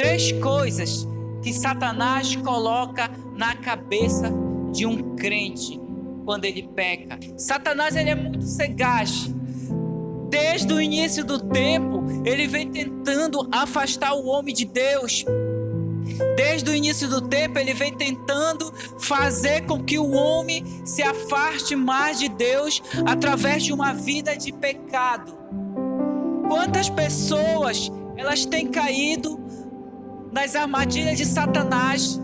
3 coisas que Satanás coloca na cabeça de um crente quando ele peca. Satanás, ele é muito sagaz. Desde o início do tempo, ele vem tentando afastar o homem de Deus. Desde o início do tempo, ele vem tentando fazer com que o homem se afaste mais de Deus através de uma vida de pecado. Quantas pessoas elas têm caído nas armadilhas de Satanás,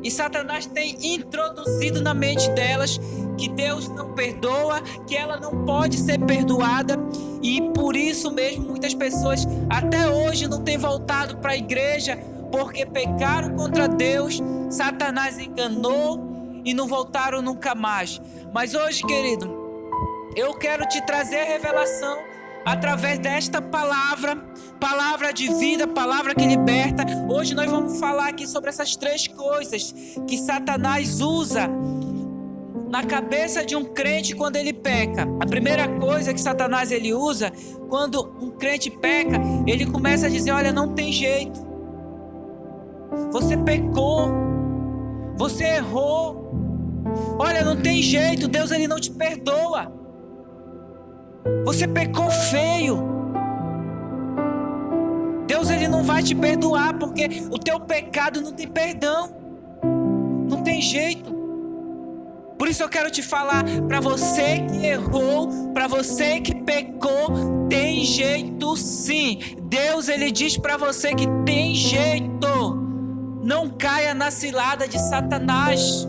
e Satanás tem introduzido na mente delas que Deus não perdoa, que ela não pode ser perdoada, e por isso mesmo muitas pessoas até hoje não têm voltado para a igreja, porque pecaram contra Deus, Satanás enganou e não voltaram nunca mais. Mas hoje, querido, eu quero te trazer a revelação através desta palavra de vida, palavra que liberta. Hoje nós vamos falar aqui sobre essas 3 coisas que Satanás usa na cabeça de um crente quando ele peca. A primeira coisa que Satanás ele usa quando um crente peca, ele começa a dizer: olha, não tem jeito, você pecou, você errou, olha, não tem jeito, Deus ele não te perdoa, você pecou feio, Deus ele não vai te perdoar, porque o teu pecado não tem perdão, não tem jeito. Por isso eu quero te falar, para você que errou, para você que pecou, tem jeito sim. Deus ele diz para você que tem jeito. Não caia na cilada de Satanás.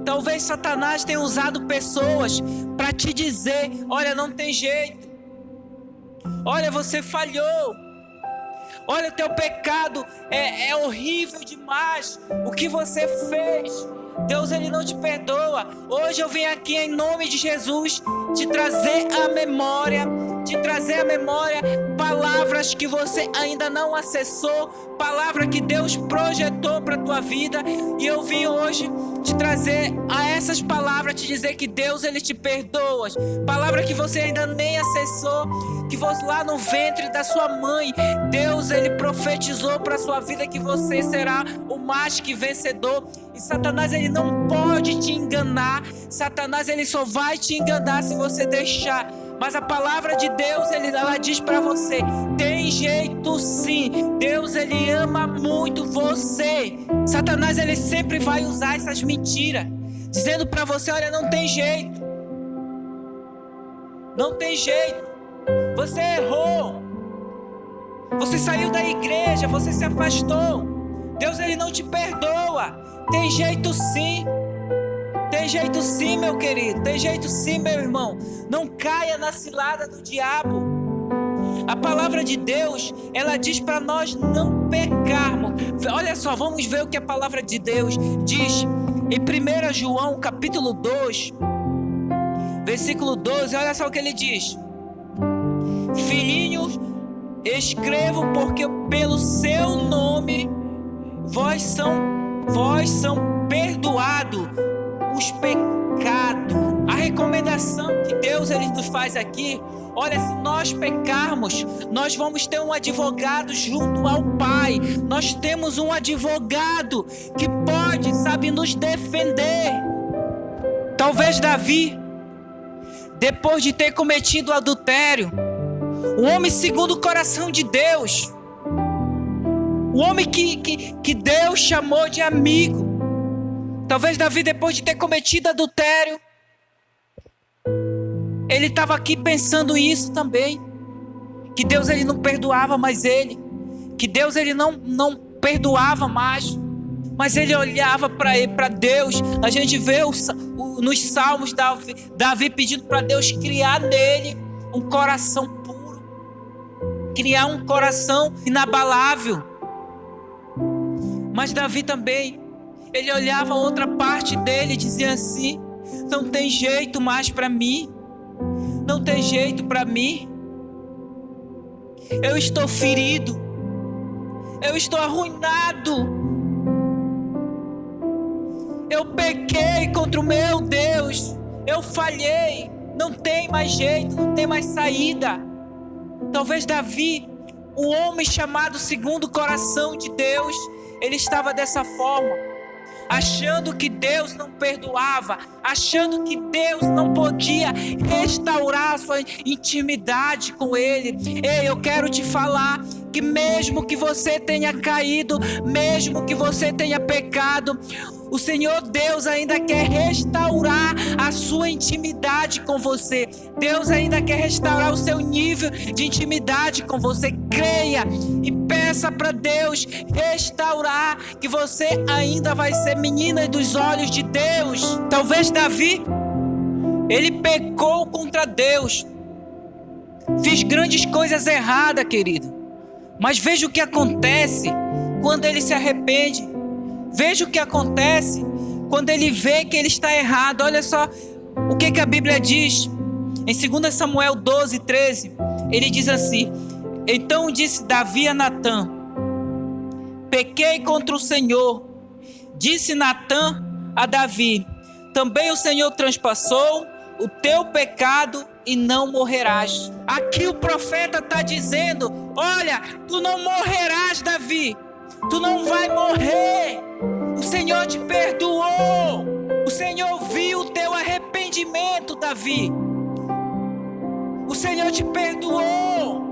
Talvez Satanás tenha usado pessoas para te dizer: olha, não tem jeito, olha, você falhou, olha, teu pecado é horrível demais, o que você fez, Deus ele não te perdoa. Hoje eu vim aqui em nome de Jesus te trazer a memória, palavras que você ainda não acessou, palavra que Deus projetou para a tua vida, e eu vim hoje te trazer a essas palavras, te dizer que Deus ele te perdoa, palavra que você ainda nem acessou, que você lá no ventre da sua mãe, Deus ele profetizou para a sua vida que você será o mais que vencedor. E Satanás ele não pode te enganar, Satanás ele só vai te enganar se você deixar. Mas a palavra de Deus, ela diz para você: tem jeito sim. Deus, ele ama muito você. Satanás, ele sempre vai usar essas mentiras, dizendo para você: olha, não tem jeito. Não tem jeito. Você errou. Você saiu da igreja, você se afastou. Deus, ele não te perdoa. Tem jeito sim. Tem jeito sim, meu querido. Tem jeito sim, meu irmão. Não caia na cilada do diabo. A palavra de Deus, ela diz para nós não pecarmos. Olha só, vamos ver o que a palavra de Deus diz em 1 João capítulo 2, versículo 12. Olha só o que ele diz: filhinhos, escrevo porque pelo seu nome vós são perdoados os pecados. A recomendação que Deus ele nos faz aqui: olha, se nós pecarmos, nós vamos ter um advogado junto ao Pai. Nós temos um advogado que pode, sabe, nos defender. Talvez Davi, depois de ter cometido adultério, o homem segundo o coração de Deus, o homem que Deus chamou de amigo, talvez Davi, depois de ter cometido adultério, ele estava aqui pensando isso também, que Deus ele não perdoava mais ele, que Deus ele não perdoava mais, mas ele olhava para Deus. A gente vê nos salmos Davi pedindo para Deus criar nele um coração puro, criar um coração inabalável. Mas Davi também, ele olhava a outra parte dele e dizia assim: não tem jeito mais para mim, não tem jeito para mim, eu estou ferido, eu estou arruinado, eu pequei contra o meu Deus, eu falhei, não tem mais jeito, não tem mais saída. Talvez Davi um homem chamado segundo o coração de Deus, ele estava dessa forma, achando que Deus não perdoava, achando que Deus não podia restaurar a sua intimidade com Ele. Ei, eu quero te falar que mesmo que você tenha caído, mesmo que você tenha pecado, o Senhor Deus ainda quer restaurar a sua intimidade com você. Deus ainda quer restaurar o seu nível de intimidade com você. Creia e peça para Deus restaurar, que você ainda vai ser menina dos olhos de Deus. Talvez Davi, ele pecou contra Deus, fez grandes coisas erradas, querido. Mas veja o que acontece quando ele se arrepende. Veja o que acontece quando ele vê que ele está errado. Olha só o que a Bíblia diz. Em 2 Samuel 12, 13, ele diz assim: então disse Davi a Natã: pequei contra o Senhor. Disse Natã a Davi: também o Senhor transpassou o teu pecado e não morrerás. Aqui o profeta está dizendo: olha, tu não morrerás, Davi. Tu não vai morrer. O Senhor te perdoou. O Senhor viu o teu arrependimento, Davi. O Senhor te perdoou.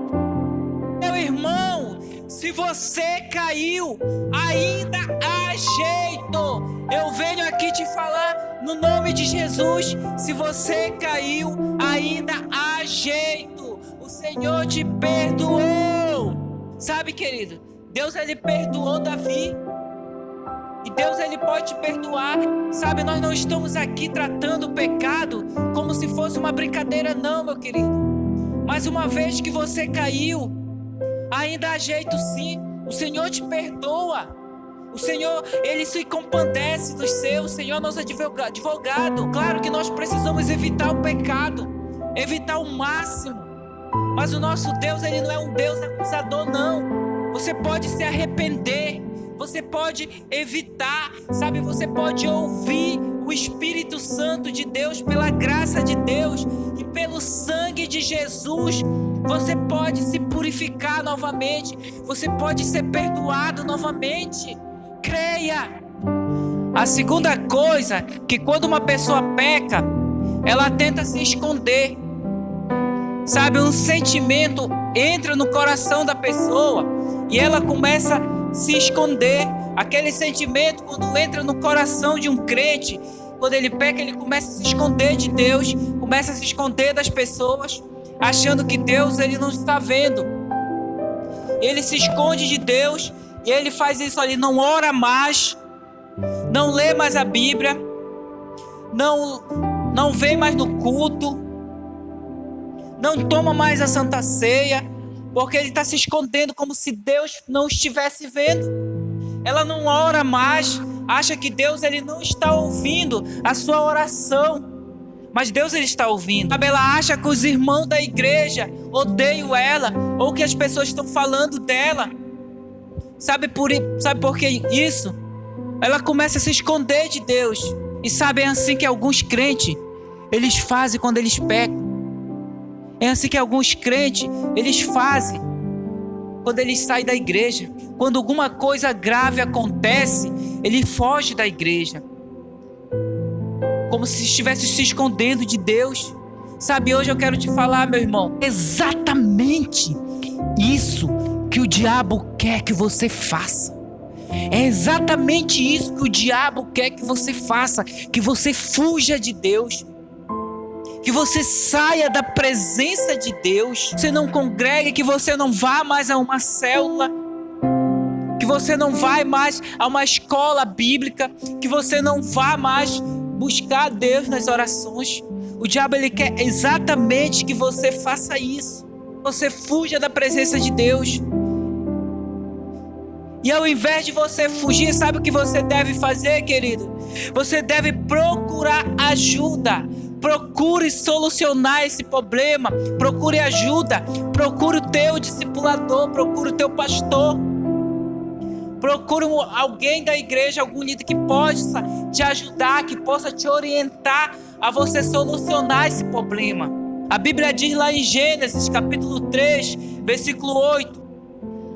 Meu irmão, se você caiu, ainda há jeito. Eu venho aqui te falar no nome de Jesus. Se você caiu, ainda há jeito. O Senhor te perdoou. Sabe, querido, Deus, ele perdoou Davi. E Deus, ele pode te perdoar. Sabe, nós não estamos aqui tratando o pecado como se fosse uma brincadeira, não, meu querido. Mas uma vez que você caiu, ainda há jeito sim. O Senhor te perdoa. O Senhor, ele se compadece dos seus. O Senhor é nosso advogado. Claro que nós precisamos evitar o pecado, evitar o máximo. Mas o nosso Deus, ele não é um Deus acusador, não. Você pode se arrepender, você pode evitar, sabe? Você pode ouvir o Espírito Santo de Deus, pela graça de Deus e pelo sangue de Jesus. Você pode se purificar novamente, você pode ser perdoado novamente. Creia. A segunda coisa, que quando uma pessoa peca, ela tenta se esconder. Sabe, um sentimento entra no coração da pessoa e ela começa a se esconder. Aquele sentimento, quando entra no coração de um crente, quando ele peca, ele começa a se esconder de Deus, começa a se esconder das pessoas, achando que Deus, ele não está vendo. Ele se esconde de Deus e ele faz isso ali, não ora mais, não lê mais a Bíblia, não vem mais no culto, não toma mais a Santa Ceia, porque ele está se escondendo como se Deus não estivesse vendo. Ela não ora mais, acha que Deus, ele não está ouvindo a sua oração, mas Deus, ele está ouvindo. Sabe, ela acha que os irmãos da igreja odeiam ela, ou que as pessoas estão falando dela. Sabe por que isso? Ela começa a se esconder de Deus. E sabe, é assim que alguns crentes, eles fazem quando eles pecam. É assim que alguns crentes, eles fazem quando eles saem da igreja. Quando alguma coisa grave acontece, ele foge da igreja, como se estivesse se escondendo de Deus. Sabe, hoje eu quero te falar, meu irmão, exatamente isso que o diabo quer que você faça. É exatamente isso que o diabo quer que você faça, que você fuja de Deus, que você saia da presença de Deus, que você não congregue, que você não vá mais a uma célula, que você não vá mais a uma escola bíblica, que você não vá mais buscar Deus nas orações. O diabo, ele quer exatamente que você faça isso, você fuja da presença de Deus. E ao invés de você fugir, sabe o que você deve fazer, querido? Você deve procurar ajuda. Procure solucionar esse problema. Procure ajuda. Procure o teu discipulador. Procure o teu pastor. Procure alguém da igreja, algum líder que possa te ajudar, que possa te orientar a você solucionar esse problema. A Bíblia diz lá em Gênesis capítulo 3, versículo 8.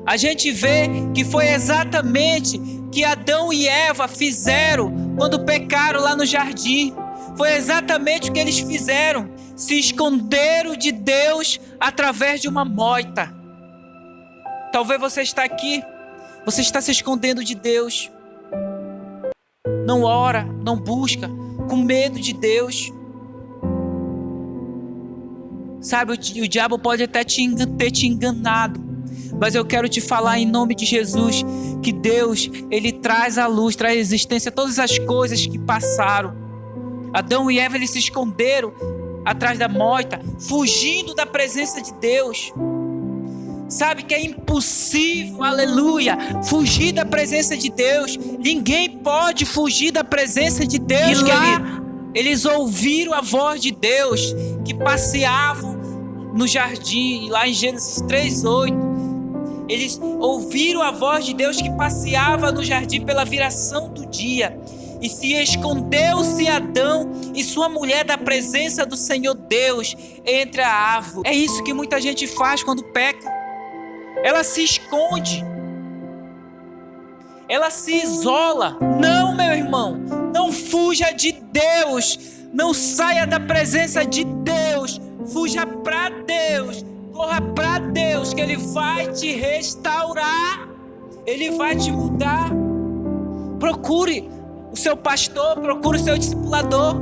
A gente vê que foi exatamente o que Adão e Eva fizeram quando pecaram lá no jardim. Foi exatamente o que eles fizeram. Se esconderam de Deus através de uma moita. Talvez você está aqui, você está se escondendo de Deus. Não ora, não busca, com medo de Deus. Sabe, o diabo pode até ter te enganado, mas eu quero te falar em nome de Jesus, que Deus, Ele traz à luz, traz à existência todas as coisas que passaram. Adão e Eva, eles se esconderam atrás da moita, fugindo da presença de Deus. Sabe que é impossível, aleluia, fugir da presença de Deus. Ninguém pode fugir da presença de Deus, E lá, querido. Eles ouviram a voz de Deus, que passeavam no jardim, lá em Gênesis 3:8. Eles ouviram a voz de Deus que passeava no jardim pela viração do dia. E se escondeu-se Adão e sua mulher da presença do Senhor Deus entre a árvore. É isso que muita gente faz quando peca. Ela se esconde. Ela se isola. Não, meu irmão, não fuja de Deus. Não saia da presença de Deus. Fuja para Deus. Corra para Deus, que Ele vai te restaurar. Ele vai te mudar. Procure o seu pastor, procure o seu discipulador.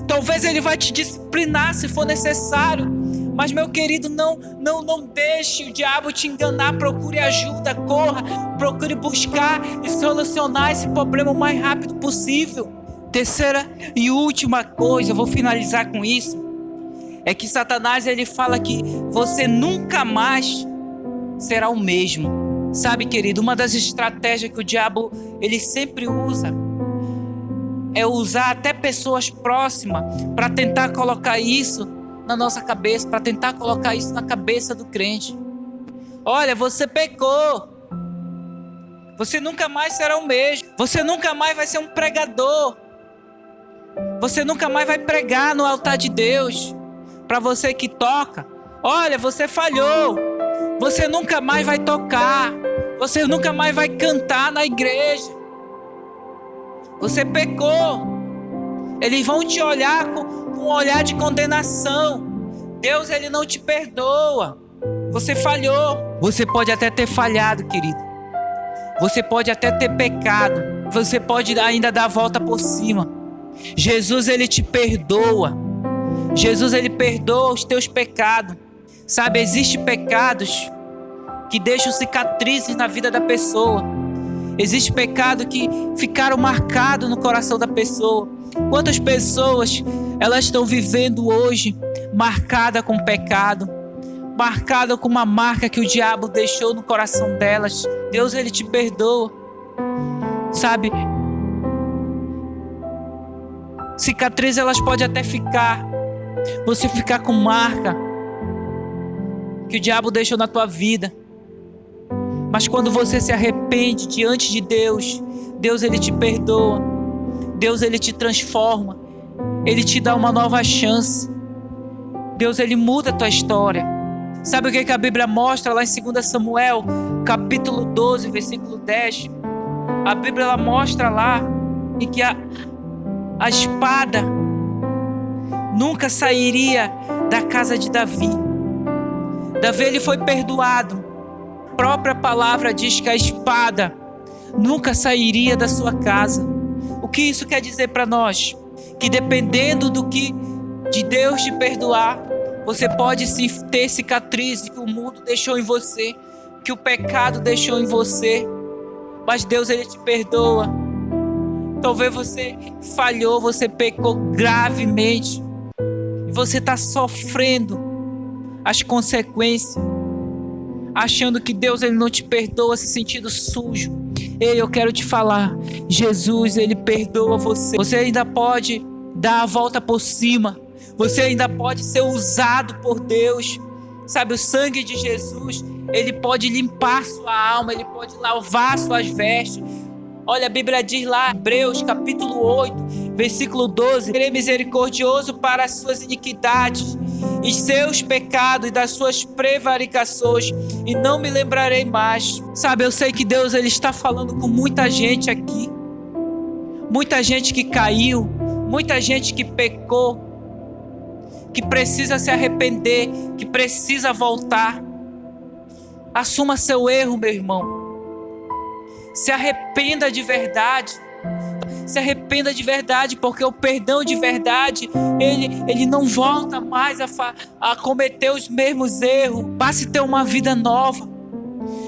Talvez ele vai te disciplinar se for necessário. Mas, meu querido, não deixe o diabo te enganar. Procure ajuda, corra, procure buscar e solucionar esse problema o mais rápido possível. Terceira e última coisa, eu vou finalizar com isso, é que Satanás, ele fala que você nunca mais será o mesmo. Sabe, querido, uma das estratégias que o diabo, ele sempre usa, é usar até pessoas próximas para tentar colocar isso na nossa cabeça, para tentar colocar isso na cabeça do crente. Olha, você pecou. Você nunca mais será o mesmo. Você nunca mais vai ser um pregador. Você nunca mais vai pregar no altar de Deus. Para você que toca, olha, você falhou. Você nunca mais vai tocar. Você nunca mais vai cantar na igreja. Você pecou. Eles vão te olhar com um olhar de condenação. Deus, Ele não te perdoa. Você falhou. Você pode até ter falhado, querido. Você pode até ter pecado. Você pode ainda dar a volta por cima. Jesus, Ele te perdoa. Jesus, Ele perdoa os teus pecados. Sabe, existem pecados que deixam cicatrizes na vida da pessoa. Existe pecado que ficaram marcados no coração da pessoa. Quantas pessoas elas estão vivendo hoje marcada com pecado, marcada com uma marca que o diabo deixou no coração delas. Deus, Ele te perdoa. Sabe, cicatriz elas podem até ficar, você ficar com marca que o diabo deixou na tua vida. Mas quando você se arrepende diante de Deus, Deus, Ele te perdoa. Deus, Ele te transforma. Ele te dá uma nova chance. Deus, Ele muda a tua história. Sabe o que a Bíblia mostra lá em 2 Samuel, capítulo 12, versículo 10? A Bíblia, ela mostra lá em que a espada nunca sairia da casa de Davi. Davi, ele foi perdoado. A própria palavra diz que a espada nunca sairia da sua casa. O que isso quer dizer para nós? Que dependendo do que de Deus te perdoar, você pode sim ter cicatrizes que o mundo deixou em você, que o pecado deixou em você, mas Deus, Ele te perdoa. Talvez você falhou, você pecou gravemente e você está sofrendo as consequências, achando que Deus, Ele não te perdoa, se sentindo sujo. Ei, eu quero te falar, Jesus, Ele perdoa você. Você ainda pode dar a volta por cima. Você ainda pode ser usado por Deus. Sabe, o sangue de Jesus, Ele pode limpar sua alma, Ele pode lavar suas vestes. Olha, a Bíblia diz lá, Hebreus capítulo 8, versículo 12: Ele é misericordioso para as suas iniquidades e seus pecados e das suas prevaricações, e não me lembrarei mais. Sabe, eu sei que Deus ele está falando com muita gente aqui, muita gente que caiu, muita gente que pecou, que precisa se arrepender, que precisa voltar. Assuma seu erro, meu irmão. Se arrependa de verdade. Se arrependa de verdade, porque o perdão de verdade, ele não volta mais a cometer os mesmos erros. Passe a ter uma vida nova.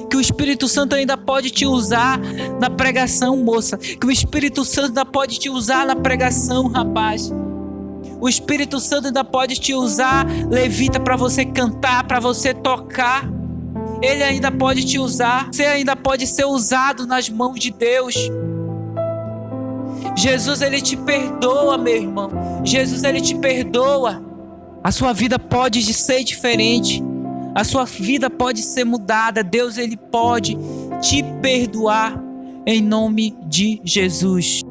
Que o Espírito Santo ainda pode te usar na pregação, moça. Que o Espírito Santo ainda pode te usar na pregação, rapaz. O Espírito Santo ainda pode te usar, levita, para você cantar, para você tocar. Ele ainda pode te usar. Você ainda pode ser usado nas mãos de Deus. Jesus, ele te perdoa, meu irmão. Jesus, ele te perdoa. A sua vida pode ser diferente. A sua vida pode ser mudada. Deus, ele pode te perdoar em nome de Jesus.